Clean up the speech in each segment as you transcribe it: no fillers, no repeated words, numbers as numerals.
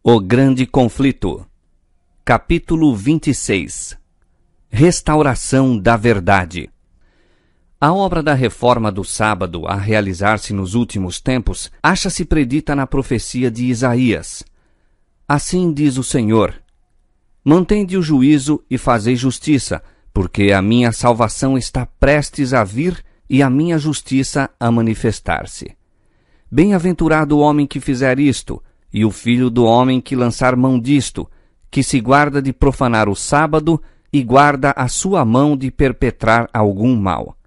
O Grande Conflito. Capítulo 26. Restauração da Verdade. A obra da reforma do sábado a realizar-se nos últimos tempos acha-se predita na profecia de Isaías. Assim diz o Senhor: Mantende o juízo e fazei justiça, porque a minha salvação está prestes a vir e a minha justiça a manifestar-se. Bem-aventurado o homem que fizer isto, e o filho do homem que lançar mão disto, que se guarda de profanar o sábado e guarda a sua mão de perpetrar algum mal.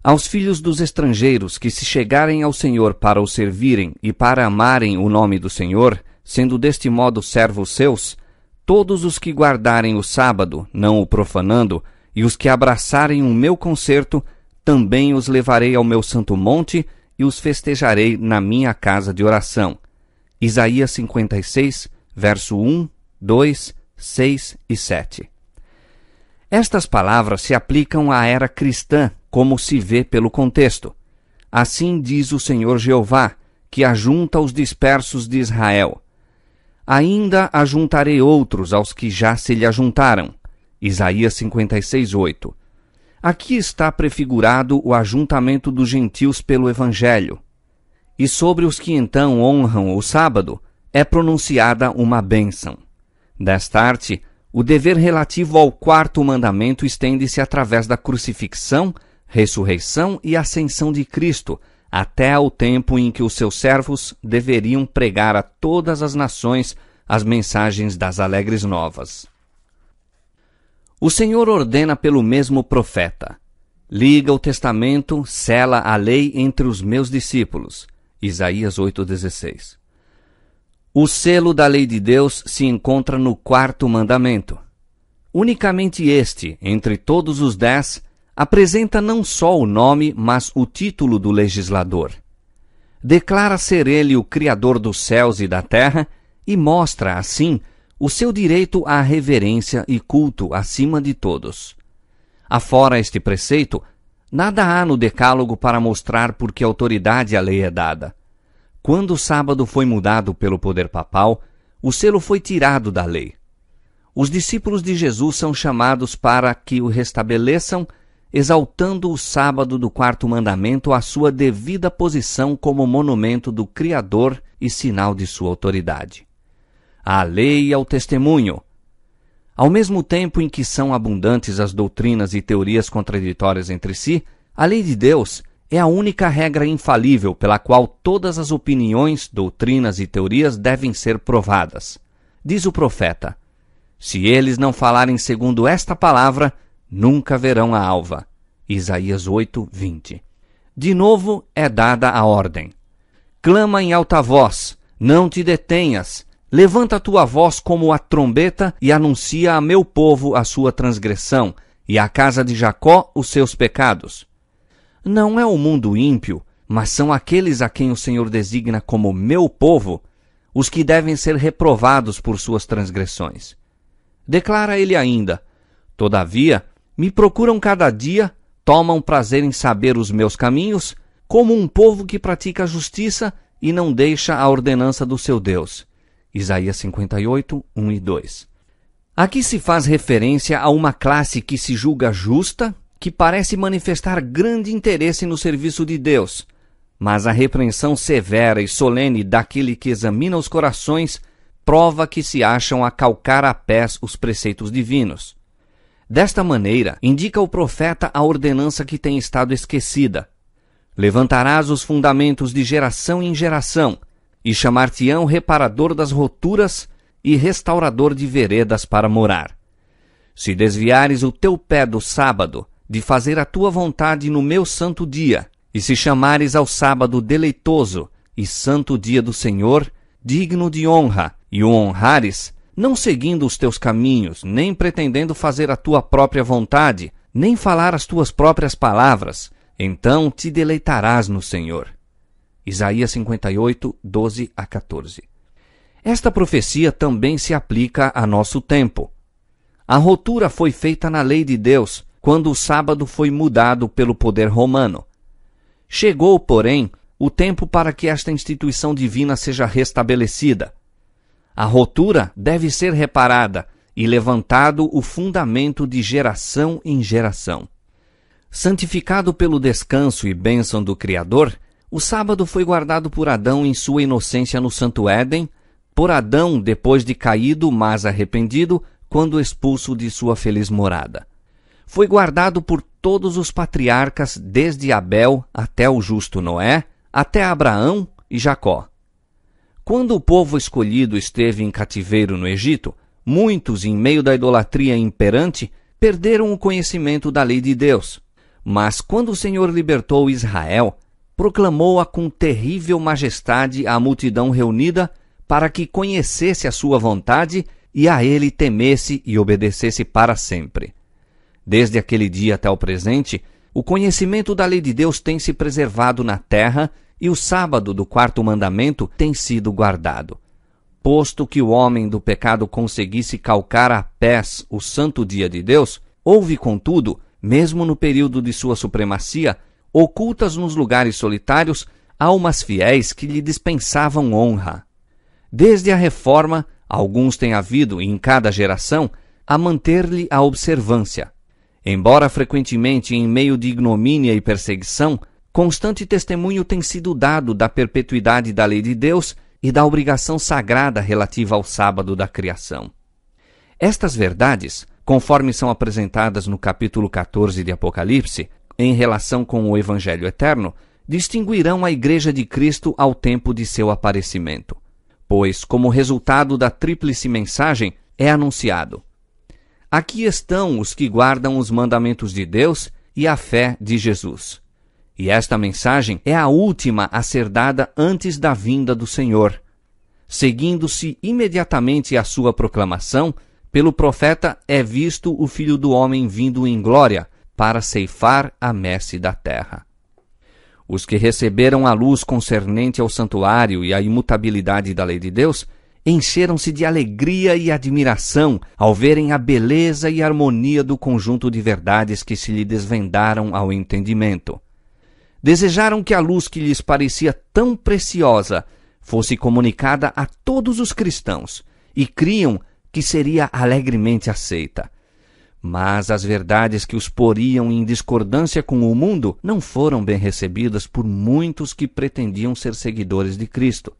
Aos filhos dos estrangeiros que se chegarem ao Senhor para o servirem e para amarem o nome do Senhor, sendo deste modo servos seus, todos os que guardarem o sábado, não o profanando, e os que abraçarem o meu concerto, também os levarei ao meu santo monte e os festejarei na minha casa de oração. Isaías 56, verso 1, 2, 6 e 7. Estas palavras se aplicam à era cristã, como se vê pelo contexto. Assim diz o Senhor Jeová, que ajunta os dispersos de Israel. Ainda ajuntarei outros aos que já se lhe ajuntaram. Isaías 56, 8. Aqui está prefigurado o ajuntamento dos gentios pelo Evangelho. E sobre os que então honram o sábado, é pronunciada uma bênção. Desta arte, o dever relativo ao quarto mandamento estende-se através da crucifixão, ressurreição e ascensão de Cristo, até ao tempo em que os seus servos deveriam pregar a todas as nações as mensagens das alegres novas. O Senhor ordena pelo mesmo profeta: liga o testamento, sela a lei entre os meus discípulos. Isaías 8,16. O selo da lei de Deus se encontra no quarto mandamento. Unicamente este, entre todos os 10, apresenta não só o nome, mas o título do legislador. Declara ser ele o Criador dos céus e da terra e mostra, assim, o seu direito à reverência e culto acima de todos. Afora este preceito, nada há no Decálogo para mostrar por que autoridade a lei é dada. Quando o sábado foi mudado pelo poder papal, o selo foi tirado da lei. Os discípulos de Jesus são chamados para que o restabeleçam, exaltando o sábado do quarto mandamento à sua devida posição como monumento do Criador e sinal de sua autoridade. À lei e ao testemunho. Ao mesmo tempo em que são abundantes as doutrinas e teorias contraditórias entre si, a lei de Deus é a única regra infalível pela qual todas as opiniões, doutrinas e teorias devem ser provadas. Diz o profeta: se eles não falarem segundo esta palavra, nunca verão a alva. Isaías 8, 20. De novo é dada a ordem: clama em alta voz, não te detenhas, levanta tua voz como a trombeta e anuncia a meu povo a sua transgressão, e à casa de Jacó os seus pecados. Não é o mundo ímpio, mas são aqueles a quem o Senhor designa como meu povo, os que devem ser reprovados por suas transgressões. Declara ele ainda: todavia, me procuram cada dia, tomam prazer em saber os meus caminhos, como um povo que pratica a justiça e não deixa a ordenança do seu Deus. Isaías 58, 1 e 2. Aqui se faz referência a uma classe que se julga justa, que parece manifestar grande interesse no serviço de Deus, mas a repreensão severa e solene daquele que examina os corações prova que se acham a calcar a pés os preceitos divinos. Desta maneira, indica o profeta a ordenança que tem estado esquecida: levantarás os fundamentos de geração em geração, e chamar-te-ão reparador das roturas e restaurador de veredas para morar. Se desviares o teu pé do sábado, de fazer a tua vontade no meu santo dia, e se chamares ao sábado deleitoso e santo dia do Senhor, digno de honra, e o honrares, não seguindo os teus caminhos, nem pretendendo fazer a tua própria vontade, nem falar as tuas próprias palavras, então te deleitarás no Senhor. Isaías 58, 12 a 14. Esta profecia também se aplica a nosso tempo. A rotura foi feita na lei de Deus, quando o sábado foi mudado pelo poder romano. Chegou, porém, o tempo para que esta instituição divina seja restabelecida. A rotura deve ser reparada e levantado o fundamento de geração em geração. Santificado pelo descanso e bênção do Criador, o sábado foi guardado por Adão em sua inocência no Santo Éden, por Adão depois de caído, mas arrependido, quando expulso de sua feliz morada. Foi guardado por todos os patriarcas, desde Abel até o justo Noé, até Abraão e Jacó. Quando o povo escolhido esteve em cativeiro no Egito, muitos, em meio da idolatria imperante, perderam o conhecimento da lei de Deus. Mas quando o Senhor libertou Israel, proclamou-a com terrível majestade à multidão reunida, para que conhecesse a sua vontade e a ele temesse e obedecesse para sempre. Desde aquele dia até o presente, o conhecimento da lei de Deus tem se preservado na terra e o sábado do quarto mandamento tem sido guardado. Posto que o homem do pecado conseguisse calcar a pés o santo dia de Deus, houve, contudo, mesmo no período de sua supremacia, ocultas nos lugares solitários, almas fiéis que lhe dispensavam honra. Desde a reforma, alguns têm havido, em cada geração, a manter-lhe a observância. Embora frequentemente em meio de ignomínia e perseguição, constante testemunho tem sido dado da perpetuidade da lei de Deus e da obrigação sagrada relativa ao sábado da criação. Estas verdades, conforme são apresentadas no capítulo 14 de Apocalipse, em relação com o Evangelho eterno, distinguirão a Igreja de Cristo ao tempo de seu aparecimento. Pois, como resultado da tríplice mensagem, é anunciado: aqui estão os que guardam os mandamentos de Deus e a fé de Jesus. E esta mensagem é a última a ser dada antes da vinda do Senhor. Seguindo-se imediatamente a sua proclamação, pelo profeta é visto o Filho do Homem vindo em glória para ceifar a messe da terra. Os que receberam a luz concernente ao santuário e à imutabilidade da lei de Deus encheram-se de alegria e admiração ao verem a beleza e harmonia do conjunto de verdades que se lhe desvendaram ao entendimento. Desejaram que a luz que lhes parecia tão preciosa fosse comunicada a todos os cristãos e criam que seria alegremente aceita. Mas as verdades que os poriam em discordância com o mundo não foram bem recebidas por muitos que pretendiam ser seguidores de Cristo.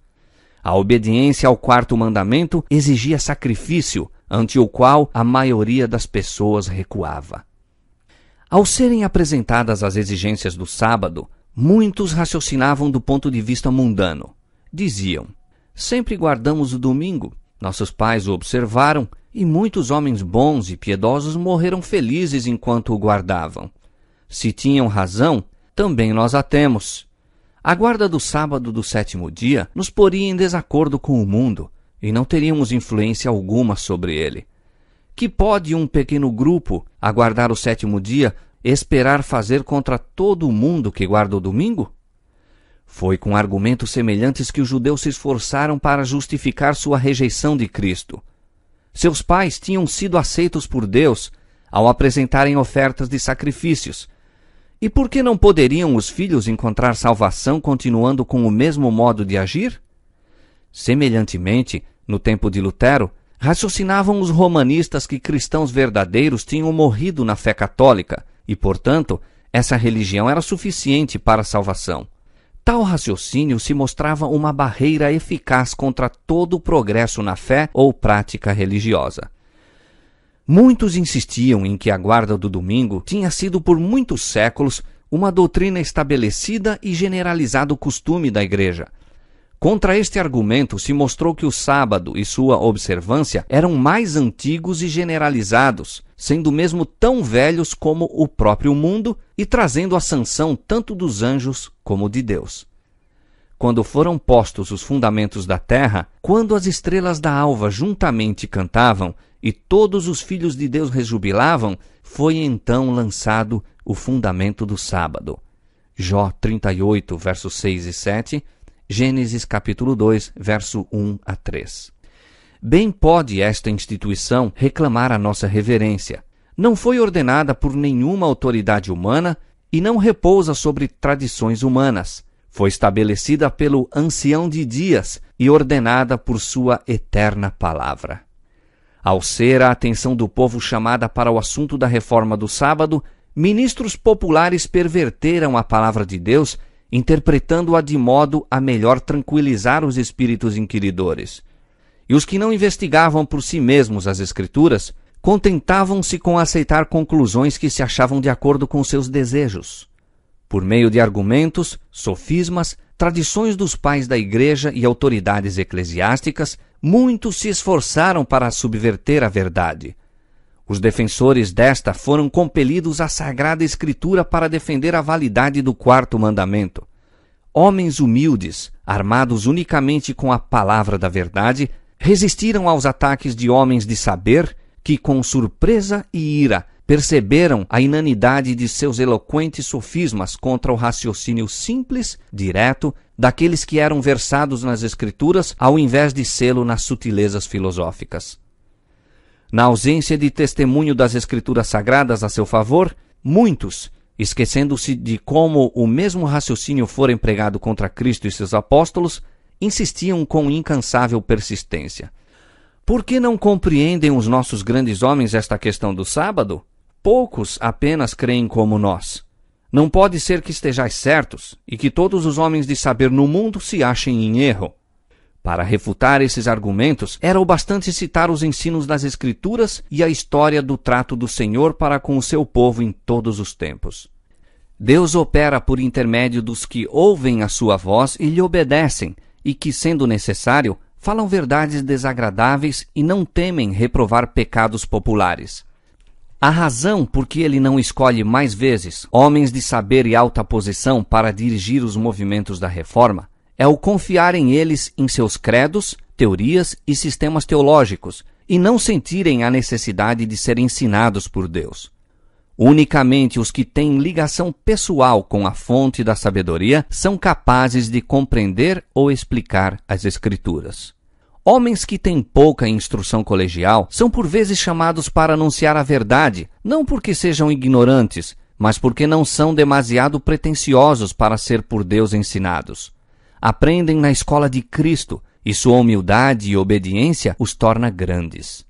A obediência ao quarto mandamento exigia sacrifício, ante o qual a maioria das pessoas recuava. Ao serem apresentadas as exigências do sábado, muitos raciocinavam do ponto de vista mundano. Diziam: sempre guardamos o domingo, nossos pais o observaram, e muitos homens bons e piedosos morreram felizes enquanto o guardavam. Se tinham razão, também nós a temos. A guarda do sábado do sétimo dia nos poria em desacordo com o mundo, e não teríamos influência alguma sobre ele. Que pode um pequeno grupo, a guardar o sétimo dia, esperar fazer contra todo o mundo que guarda o domingo? Foi com argumentos semelhantes que os judeus se esforçaram para justificar sua rejeição de Cristo. Seus pais tinham sido aceitos por Deus ao apresentarem ofertas de sacrifícios. E por que não poderiam os filhos encontrar salvação continuando com o mesmo modo de agir? Semelhantemente, no tempo de Lutero, raciocinavam os romanistas que cristãos verdadeiros tinham morrido na fé católica e, portanto, essa religião era suficiente para a salvação. Tal raciocínio se mostrava uma barreira eficaz contra todo o progresso na fé ou prática religiosa. Muitos insistiam em que a guarda do domingo tinha sido por muitos séculos uma doutrina estabelecida e generalizado costume da Igreja. Contra este argumento se mostrou que o sábado e sua observância eram mais antigos e generalizados, sendo mesmo tão velhos como o próprio mundo e trazendo a sanção tanto dos anjos como de Deus. Quando foram postos os fundamentos da terra, quando as estrelas da alva juntamente cantavam e todos os filhos de Deus rejubilavam, foi então lançado o fundamento do sábado. Jó 38, versos 6 e 7, Gênesis capítulo 2, verso 1 a 3. Bem pode esta instituição reclamar a nossa reverência. Não foi ordenada por nenhuma autoridade humana e não repousa sobre tradições humanas. Foi estabelecida pelo Ancião de Dias e ordenada por sua eterna palavra. Ao ser a atenção do povo chamada para o assunto da reforma do sábado, ministros populares perverteram a palavra de Deus, interpretando-a de modo a melhor tranquilizar os espíritos inquiridores. E os que não investigavam por si mesmos as Escrituras, contentavam-se com aceitar conclusões que se achavam de acordo com seus desejos. Por meio de argumentos, sofismas, tradições dos pais da Igreja e autoridades eclesiásticas, muitos se esforçaram para subverter a verdade. Os defensores desta foram compelidos à Sagrada Escritura para defender a validade do quarto mandamento. Homens humildes, armados unicamente com a palavra da verdade, resistiram aos ataques de homens de saber que, com surpresa e ira, perceberam a inanidade de seus eloquentes sofismas contra o raciocínio simples, direto, daqueles que eram versados nas Escrituras, ao invés de sê-lo nas sutilezas filosóficas. Na ausência de testemunho das Escrituras sagradas a seu favor, muitos, esquecendo-se de como o mesmo raciocínio fora empregado contra Cristo e seus apóstolos, insistiam com incansável persistência. Por que não compreendem os nossos grandes homens esta questão do sábado? Poucos apenas creem como nós. Não pode ser que estejais certos e que todos os homens de saber no mundo se achem em erro. Para refutar esses argumentos, era o bastante citar os ensinos das Escrituras e a história do trato do Senhor para com o seu povo em todos os tempos. Deus opera por intermédio dos que ouvem a sua voz e lhe obedecem, e que, sendo necessário, falam verdades desagradáveis e não temem reprovar pecados populares. A razão por que ele não escolhe mais vezes homens de saber e alta posição para dirigir os movimentos da reforma é o confiar em eles em seus credos, teorias e sistemas teológicos, e não sentirem a necessidade de serem ensinados por Deus. Unicamente os que têm ligação pessoal com a fonte da sabedoria são capazes de compreender ou explicar as Escrituras. Homens que têm pouca instrução colegial são por vezes chamados para anunciar a verdade, não porque sejam ignorantes, mas porque não são demasiado pretensiosos para ser por Deus ensinados. Aprendem na escola de Cristo, e sua humildade e obediência os torna grandes.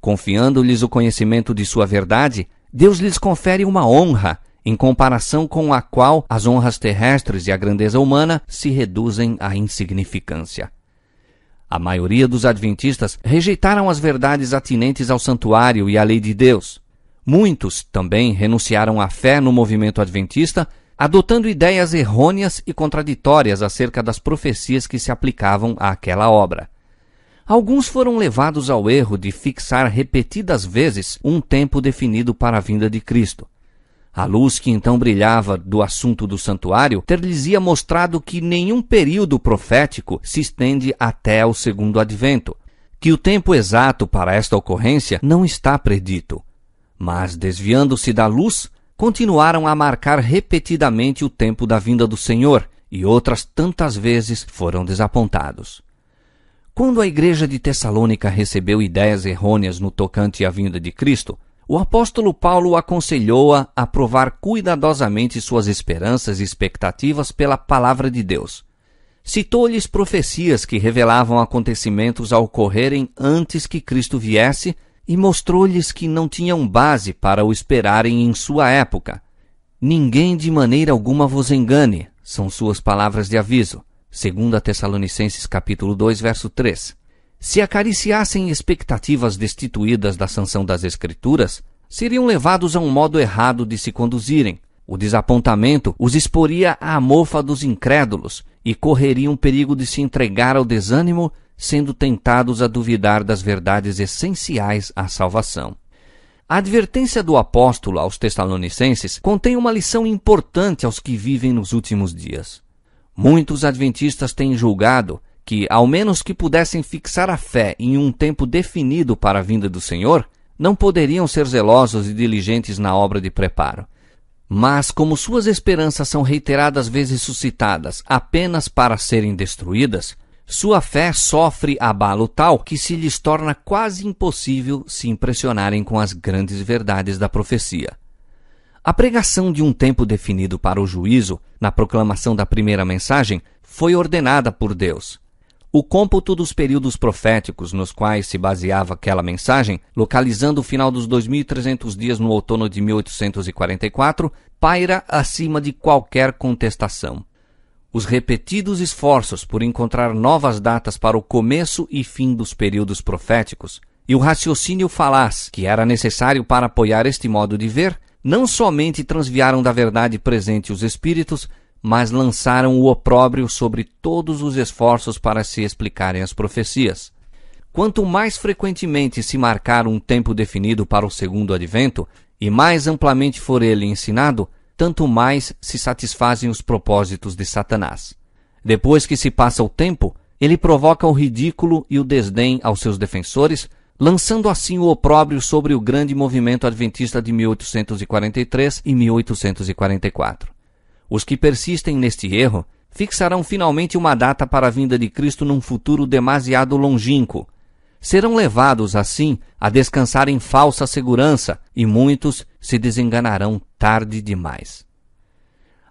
Confiando-lhes o conhecimento de sua verdade, Deus lhes confere uma honra, em comparação com a qual as honras terrestres e a grandeza humana se reduzem à insignificância. A maioria dos adventistas rejeitaram as verdades atinentes ao santuário e à lei de Deus. Muitos também renunciaram à fé no movimento adventista, adotando ideias errôneas e contraditórias acerca das profecias que se aplicavam àquela obra. Alguns foram levados ao erro de fixar repetidas vezes um tempo definido para a vinda de Cristo. A luz que então brilhava do assunto do santuário ter-lhes-ia mostrado que nenhum período profético se estende até o segundo advento, que o tempo exato para esta ocorrência não está predito. Mas, desviando-se da luz, continuaram a marcar repetidamente o tempo da vinda do Senhor, e outras tantas vezes foram desapontados. Quando a igreja de Tessalônica recebeu ideias errôneas no tocante à vinda de Cristo, o apóstolo Paulo aconselhou-a a provar cuidadosamente suas esperanças e expectativas pela palavra de Deus. Citou-lhes profecias que revelavam acontecimentos a ocorrerem antes que Cristo viesse e mostrou-lhes que não tinham base para o esperarem em sua época. Ninguém de maneira alguma vos engane, são suas palavras de aviso. 2 Tessalonicenses capítulo 2, verso 3. Se acariciassem expectativas destituídas da sanção das Escrituras, seriam levados a um modo errado de se conduzirem. O desapontamento os exporia à mofa dos incrédulos e correriam perigo de se entregar ao desânimo, sendo tentados a duvidar das verdades essenciais à salvação. A advertência do apóstolo aos Tessalonicenses contém uma lição importante aos que vivem nos últimos dias. Muitos adventistas têm julgado que, ao menos que pudessem fixar a fé em um tempo definido para a vinda do Senhor, não poderiam ser zelosos e diligentes na obra de preparo. Mas, como suas esperanças são reiteradas vezes suscitadas apenas para serem destruídas, sua fé sofre abalo tal que se lhes torna quase impossível se impressionarem com as grandes verdades da profecia. A pregação de um tempo definido para o juízo, na proclamação da primeira mensagem, foi ordenada por Deus. O cômputo dos períodos proféticos nos quais se baseava aquela mensagem, localizando o final dos 2.300 dias no outono de 1844, paira acima de qualquer contestação. Os repetidos esforços por encontrar novas datas para o começo e fim dos períodos proféticos e o raciocínio falaz que era necessário para apoiar este modo de ver, não somente transviaram da verdade presente os espíritos, mas lançaram o opróbrio sobre todos os esforços para se explicarem as profecias. Quanto mais frequentemente se marcar um tempo definido para o segundo advento, e mais amplamente for ele ensinado, tanto mais se satisfazem os propósitos de Satanás. Depois que se passa o tempo, ele provoca o ridículo e o desdém aos seus defensores, lançando assim o opróbrio sobre o grande movimento adventista de 1843 e 1844. Os que persistem neste erro fixarão finalmente uma data para a vinda de Cristo num futuro demasiado longínquo. Serão levados, assim, a descansar em falsa segurança e muitos se desenganarão tarde demais.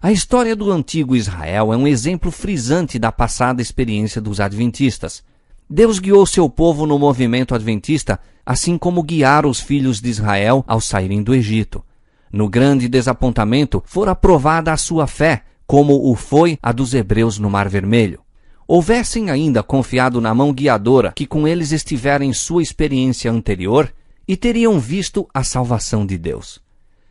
A história do antigo Israel é um exemplo frisante da passada experiência dos adventistas. Deus guiou seu povo no movimento adventista, assim como guiara os filhos de Israel ao saírem do Egito. No grande desapontamento, fora provada a sua fé, como o foi a dos hebreus no Mar Vermelho. Houvessem ainda confiado na mão guiadora que com eles estivera em sua experiência anterior, e teriam visto a salvação de Deus.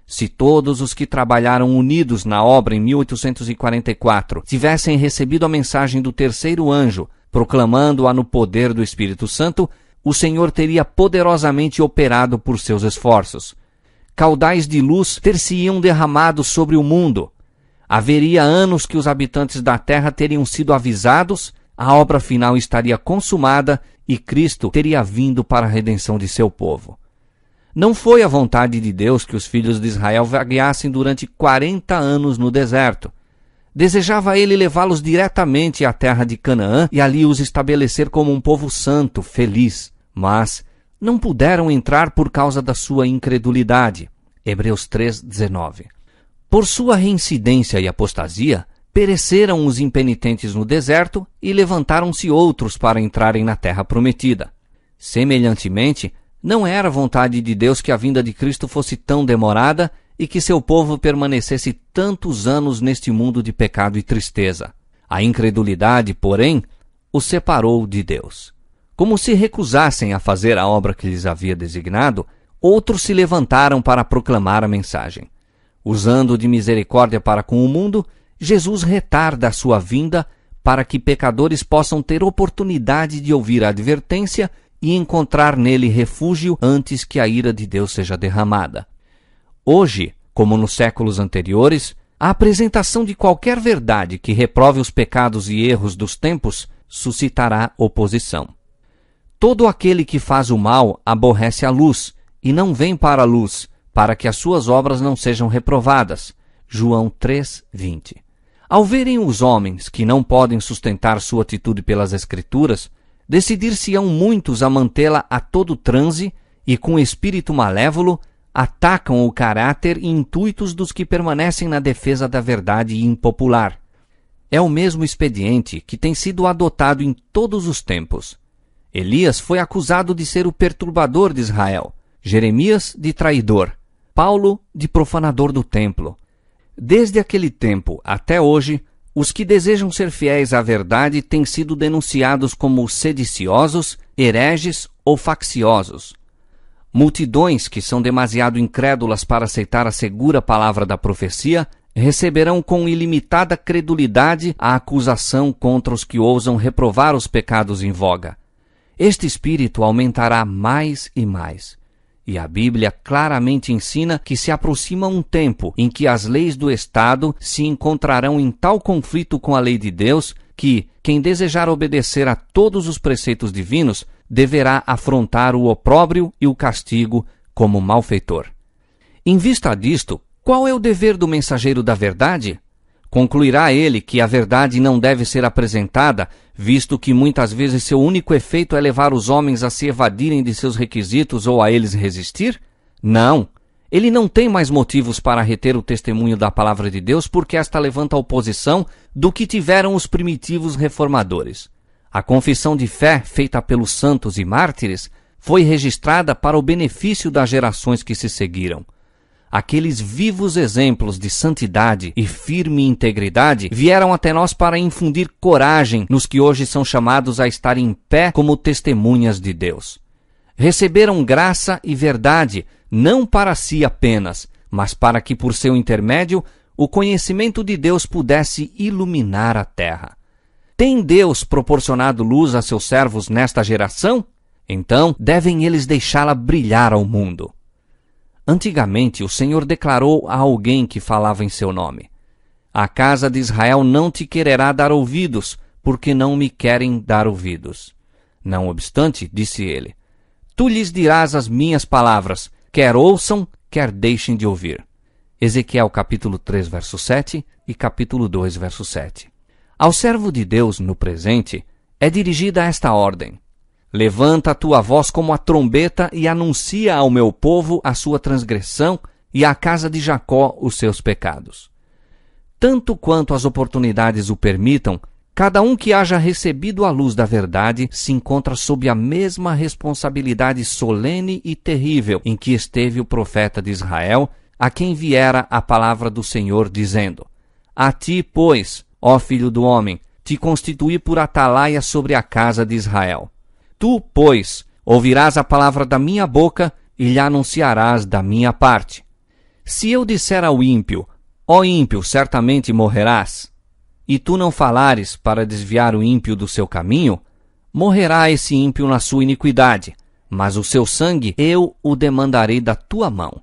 Se todos os que trabalharam unidos na obra em 1844 tivessem recebido a mensagem do terceiro anjo, proclamando-a no poder do Espírito Santo, o Senhor teria poderosamente operado por seus esforços. Caudais de luz ter-se-iam derramado sobre o mundo. Haveria anos que os habitantes da terra teriam sido avisados, a obra final estaria consumada e Cristo teria vindo para a redenção de seu povo. Não foi a vontade de Deus que os filhos de Israel vagueassem durante 40 anos no deserto. Desejava ele levá-los diretamente à terra de Canaã e ali os estabelecer como um povo santo, feliz. Mas não puderam entrar por causa da sua incredulidade. Hebreus 3:19. Por sua reincidência e apostasia, pereceram os impenitentes no deserto e levantaram-se outros para entrarem na terra prometida. Semelhantemente, não era vontade de Deus que a vinda de Cristo fosse tão demorada e que seu povo permanecesse tantos anos neste mundo de pecado e tristeza. A incredulidade, porém, os separou de Deus. Como se recusassem a fazer a obra que lhes havia designado, outros se levantaram para proclamar a mensagem. Usando de misericórdia para com o mundo, Jesus retarda a sua vinda para que pecadores possam ter oportunidade de ouvir a advertência e encontrar nele refúgio antes que a ira de Deus seja derramada. Hoje, como nos séculos anteriores, a apresentação de qualquer verdade que reprove os pecados e erros dos tempos suscitará oposição. Todo aquele que faz o mal aborrece a luz e não vem para a luz, para que as suas obras não sejam reprovadas. João 3:20. Ao verem os homens que não podem sustentar sua atitude pelas Escrituras, decidir-se-ão muitos a mantê-la a todo transe e, com espírito malévolo, atacam o caráter e intuitos dos que permanecem na defesa da verdade impopular. É o mesmo expediente que tem sido adotado em todos os tempos. Elias foi acusado de ser o perturbador de Israel, Jeremias de traidor, Paulo de profanador do templo. Desde aquele tempo até hoje, os que desejam ser fiéis à verdade têm sido denunciados como sediciosos, hereges ou facciosos. Multidões que são demasiado incrédulas para aceitar a segura palavra da profecia receberão com ilimitada credulidade a acusação contra os que ousam reprovar os pecados em voga. Este espírito aumentará mais e mais. E a Bíblia claramente ensina que se aproxima um tempo em que as leis do Estado se encontrarão em tal conflito com a lei de Deus que quem desejar obedecer a todos os preceitos divinos deverá afrontar o opróbrio e o castigo como malfeitor. Em vista disto, qual é o dever do mensageiro da verdade? Concluirá ele que a verdade não deve ser apresentada, visto que muitas vezes seu único efeito é levar os homens a se evadirem de seus requisitos ou a eles resistir? Não. Ele não tem mais motivos para reter o testemunho da palavra de Deus, porque esta levanta oposição do que tiveram os primitivos reformadores. A confissão de fé feita pelos santos e mártires foi registrada para o benefício das gerações que se seguiram. Aqueles vivos exemplos de santidade e firme integridade vieram até nós para infundir coragem nos que hoje são chamados a estar em pé como testemunhas de Deus. Receberam graça e verdade, não para si apenas, mas para que por seu intermédio o conhecimento de Deus pudesse iluminar a terra. Tem Deus proporcionado luz a seus servos nesta geração? Então devem eles deixá-la brilhar ao mundo. Antigamente, o Senhor declarou a alguém que falava em seu nome: a casa de Israel não te quererá dar ouvidos, porque não me querem dar ouvidos. Não obstante, disse ele, tu lhes dirás as minhas palavras, quer ouçam, quer deixem de ouvir. Ezequiel capítulo 3, verso 7 e capítulo 2, verso 7. Ao servo de Deus, no presente, é dirigida esta ordem: levanta a tua voz como a trombeta e anuncia ao meu povo a sua transgressão e à casa de Jacó os seus pecados. Tanto quanto as oportunidades o permitam, cada um que haja recebido a luz da verdade se encontra sob a mesma responsabilidade solene e terrível em que esteve o profeta de Israel, a quem viera a palavra do Senhor, dizendo: a ti, pois, ó filho do homem, te constituí por atalaia sobre a casa de Israel. Tu, pois, ouvirás a palavra da minha boca e lhe anunciarás da minha parte. Se eu disser ao ímpio: ó ímpio, certamente morrerás, e tu não falares para desviar o ímpio do seu caminho, morrerá esse ímpio na sua iniquidade, mas o seu sangue eu o demandarei da tua mão.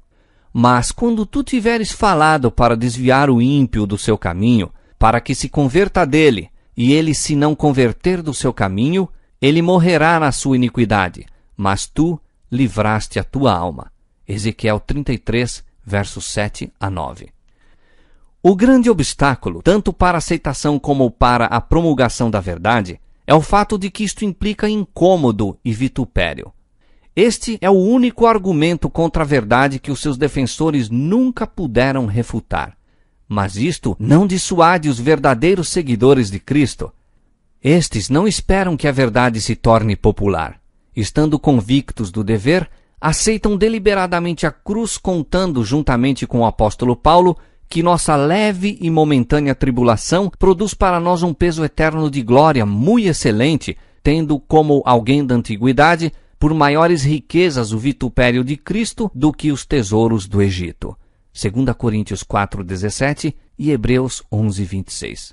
Mas quando tu tiveres falado para desviar o ímpio do seu caminho, para que se converta dele, e ele se não converter do seu caminho, ele morrerá na sua iniquidade, mas tu livraste a tua alma. Ezequiel 33, versos 7 a 9. O grande obstáculo, tanto para a aceitação como para a promulgação da verdade, é o fato de que isto implica incômodo e vitupério. Este é o único argumento contra a verdade que os seus defensores nunca puderam refutar. Mas isto não dissuade os verdadeiros seguidores de Cristo. Estes não esperam que a verdade se torne popular. Estando convictos do dever, aceitam deliberadamente a cruz, contando, juntamente com o apóstolo Paulo, que nossa leve e momentânea tribulação produz para nós um peso eterno de glória muito excelente, tendo como alguém da antiguidade por maiores riquezas o vitupério de Cristo do que os tesouros do Egito. 2 Coríntios 4:17 e Hebreus 11:26.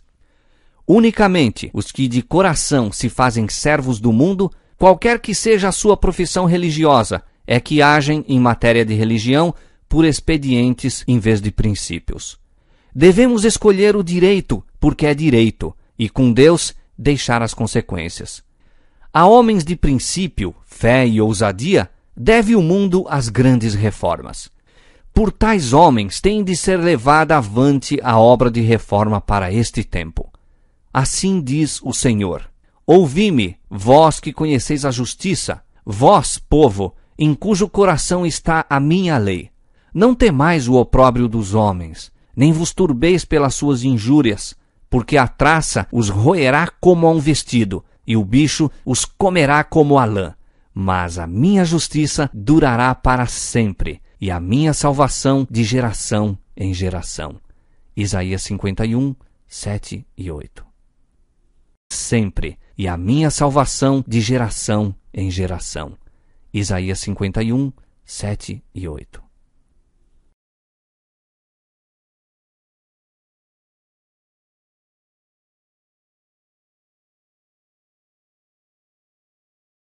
Unicamente os que de coração se fazem servos do mundo, qualquer que seja a sua profissão religiosa, é que agem em matéria de religião por expedientes em vez de princípios. Devemos escolher o direito porque é direito, e com Deus deixar as consequências. A homens de princípio, fé e ousadia, deve o mundo as grandes reformas. Por tais homens tem de ser levada avante a obra de reforma para este tempo. Assim diz o Senhor: ouvi-me, vós que conheceis a justiça, vós, povo, em cujo coração está a minha lei. Não temais o opróbrio dos homens, nem vos turbeis pelas suas injúrias, porque a traça os roerá como a um vestido, e o bicho os comerá como a lã. Mas a minha justiça durará para sempre, e a minha salvação de geração em geração. Isaías 51, 7 e 8. Sempre, e a minha salvação de geração em geração. Isaías 51, 7 e 8.